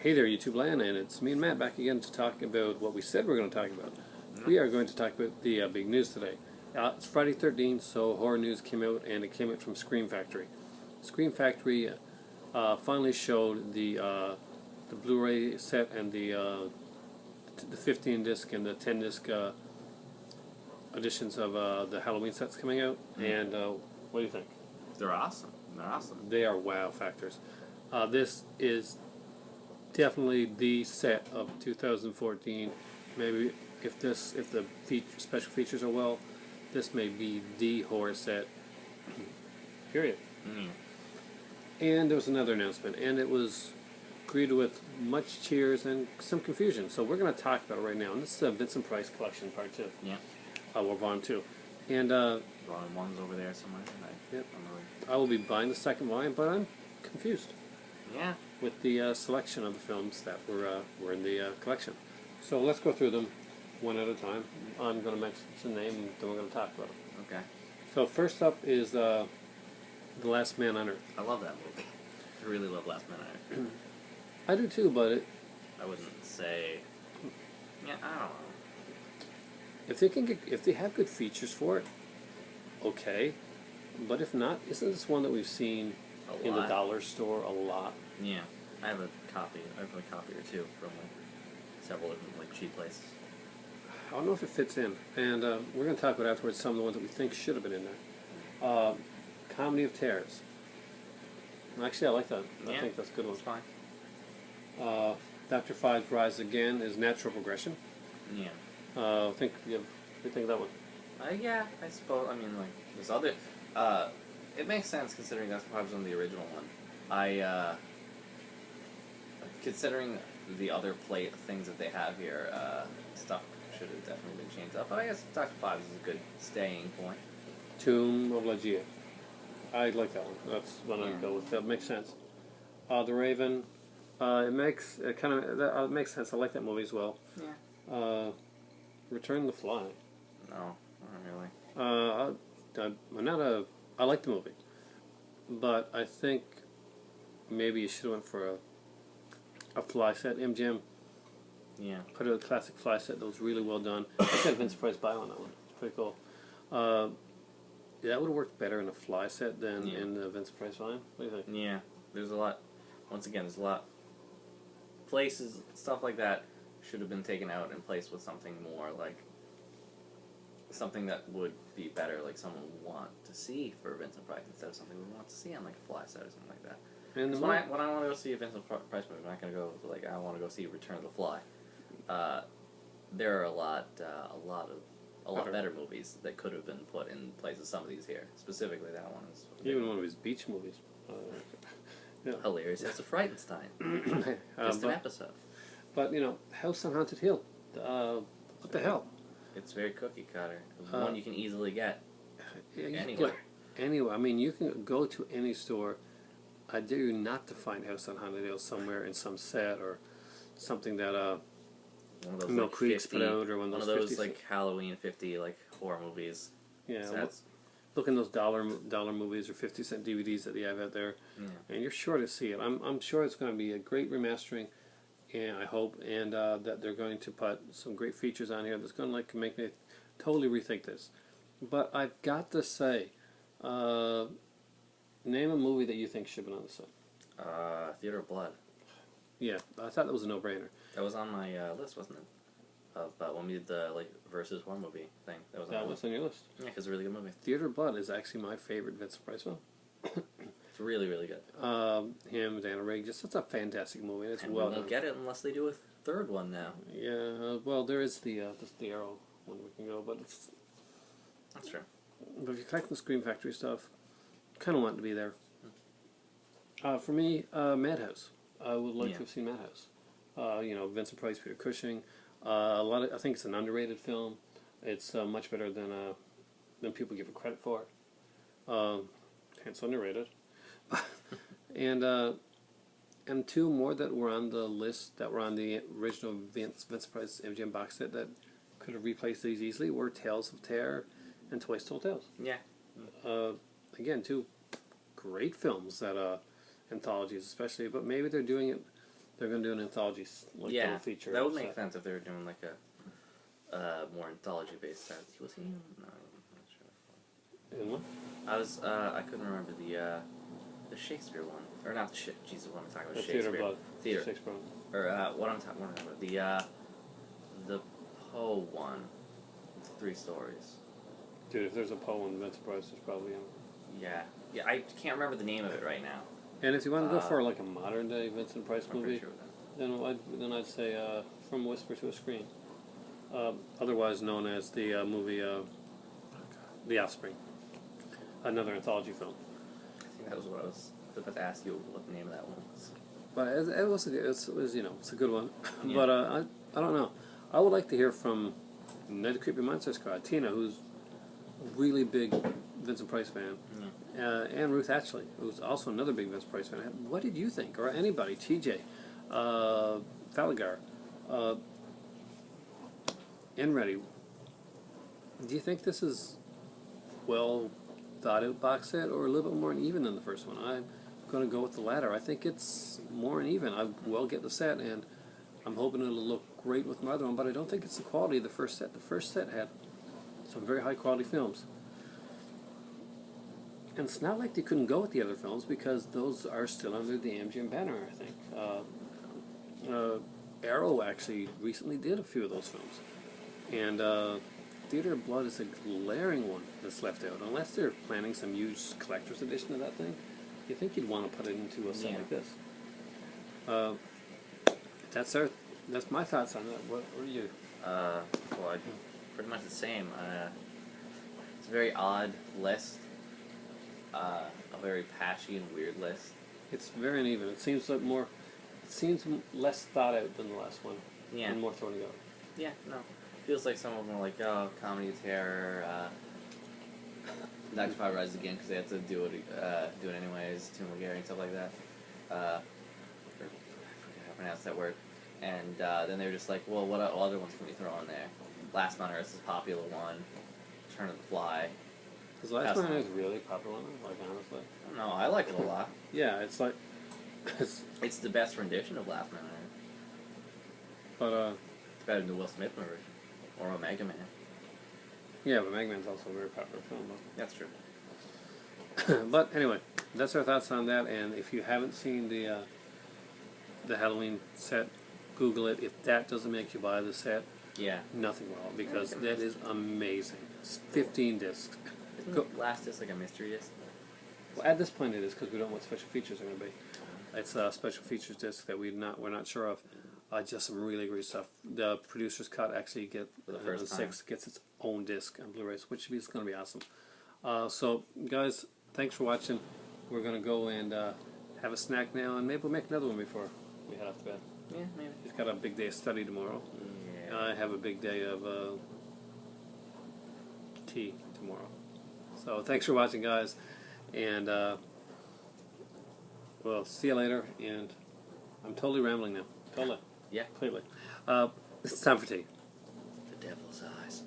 Hey there, YouTube land, and it's me and Matt back again to talk about what we said we're going to talk about. We are going to talk about the big news today. It's Friday 13th, so horror news came out, and it came out from Scream Factory. Scream Factory finally showed the Blu-ray set and the 15 disc and the 10 disc editions of the Halloween sets coming out. And what do you think? They're awesome. They're awesome. They are wow factors. This is definitely the set of 2014. Maybe if the special features are well, this may be the horror set. Period. And there was another announcement, and it was greeted with much cheers and some confusion. So we're going to talk about it right now. And this is the Vincent Price Collection Part 2. Yeah. Or Volume 2. And Volume 1's over there somewhere. Yep. I will be buying the second volume, but I'm confused. Yeah. With the selection of the films that were in the collection. So let's go through them one at a time. I'm going to mention the name, and then we're going to talk about them. Okay. So first up is The Last Man on Earth. I love that movie. I really love Last Man on Earth. I do too, but I wouldn't say. Yeah, I don't know. if they have good features for it, okay. But if not, isn't this one that we've seen in the dollar store a lot? Yeah, I have a copy. I have a copy or two from several different cheap places. I don't know if it fits in, and we're going to talk about afterwards some of the ones that we think should have been in there. Comedy of Terrors. Actually, I like that. I think that's a good one. That's fine. Dr. Five's Rise Again is Natural Progression. Yeah. I think you think of that one. Yeah, I suppose. I mean, there's other. It makes sense considering Dr. Five's on the original one. Considering the other things that they have here, stuff should have definitely been changed up. But I guess Dr. Five is a good staying point. Tomb of Legia. I like that one. That's one I'd go with. That makes sense. The Raven. It makes sense. I like that movie as well. Yeah. Return the Fly. No, not really. I like the movie, but I think maybe you should have went for a fly set. MGM. Yeah. Put a classic fly set that was really well done. I had Vincent Price buy on that one. It's pretty cool. That would have worked better in a fly set than in the Vincent Price volume. What do you think? Yeah. There's a lot. Once again, there's a lot. Places, stuff like that, should have been taken out and placed with something more something that would be better, like someone would want to see for Vincent Price instead of something we want to see on a fly set or something like that. And when I want to go see a Vincent Price movie, I'm not going to go I want to go see Return of the Fly. There are a lot better movies that could have been put in place of some of these here. Specifically, that one is even one of his beach movies. Hilarious. It's a Frightenstein. Just an episode. But House on Haunted Hill. What the hell? It's very cookie cutter. One you can easily get anywhere. Anyway, I mean, you can go to any store. I dare you not to find House on Haunted Hill somewhere in some set or something that one of those Mill Creek's put out, or one of those Halloween 50 horror movies. Yeah, look in those dollar movies or 50-cent DVDs that they have out there, and you're sure to see it. I'm sure it's going to be a great remastering, and I hope, and that they're going to put some great features on here that's going to make me totally rethink this. But I've got to say, name a movie that you think should have been on the set. Theater of Blood. Yeah, I thought that was a no-brainer. That was on my list, wasn't it? When we did the versus horror movie thing. That was on your list. Yeah, because it's a really good movie. Theater of Blood is actually my favorite Vincent Price film. It's really, really good. Him, Dana Rigg, it's a fantastic movie. It's well done. We won't get it unless they do a third one now. Yeah, well, there is the Arrow one we can go, but it's... That's true. But if you're collecting the Scream Factory stuff, kind of want it to be there. For me, Madhouse. I would like to have seen Madhouse. Vincent Price, Peter Cushing. I think it's an underrated film. It's much better than people give it credit for. Hence underrated. and two more that were on the list that were on the original Vincent Price MGM box set that could have replaced these easily were Tales of Terror and Twice Told Tales. Yeah. Again, two great films that anthologies especially, but maybe they're doing it they're going to do an anthology like yeah, double feature. That would make sense if they were doing like a more anthology based set. Was he? No, I'm not sure. In what? I couldn't remember the Shakespeare one, or not the Jesus, what I'm talking about. The Shakespeare. Theater. Shakespeare. Or what I'm talking about. The Poe one. It's 3 stories. Dude, if there's a Poe and Vincent Price, there's probably him. Yeah, I can't remember the name of it right now. And if you want to go for like a modern day Vincent Price movie, Sure then I'd say From Whisper to a Scream, otherwise known as the movie The Offspring, another anthology film. I think that was what I was about to ask you what the name of that one was. But it was it's a good one. Yeah. But I don't know. I would like to hear from Night of the Creepy Monster Squad, Tina, who's a really big Vincent Price fan, and Ruth Ashley, who's also another big Vincent Price fan. What did you think? Or anybody, TJ, Falagar, Enready. Do you think this is well thought out box set, or a little bit more uneven than the first one? I'm going to go with the latter. I think it's more uneven. I well get the set, and I'm hoping it'll look great with my other one, but I don't think it's the quality of the first set. The first set had some very high quality films. And it's not like they couldn't go with the other films, because those are still under the MGM banner, I think. Arrow actually recently did a few of those films. And Theater of Blood is a glaring one that's left out. Unless they're planning some huge collector's edition of that thing, you think you'd want to put it into a set like this. That's my thoughts on that. What are you? Well, pretty much the same. It's a very odd list. A very patchy and weird list. It's very uneven. It seems less thought out than the last one. Yeah. And more thrown together. Yeah, no. Feels like some of them are like, comedy, terror, Dr. Five Rises Again, because they had to do it anyways, Tim McGarry and stuff like that. I forget how to pronounce that word. And then they were just like, well, what other ones can we throw in there? Last on Earth is a popular one. Turn of the Fly. Because Last Man is really popular, like, honestly. No, I like it a lot. Yeah, it's like... It's the best rendition of Last Man on Earth. But, it's better than the Will Smith version. Or Omega Man. yeah, but Mega Man's also a very popular film, though. That's true. But anyway, that's our thoughts on that, and if you haven't seen the Halloween set, Google it. If that doesn't make you buy the set, Yeah. nothing will, because that is amazing. It's 15 discs. Isn't Last Disc like a mystery disc? Well, at this point it is, because we don't know what special features are going to be. It's a special features disc that we're not sure of. Just some really great stuff. The producer's cut actually gets its own disc on Blu-rays, which is going to be awesome. So, guys, thanks for watching. We're going to go and have a snack now, and maybe we'll make another one before we head off to bed. Yeah, maybe. He's got a big day of study tomorrow. Yeah. And I have a big day of tea tomorrow. So thanks for watching, guys, and we'll see you later. And I'm totally rambling now. Totally. Yeah. Completely. It's time for tea. The Devil's Eyes.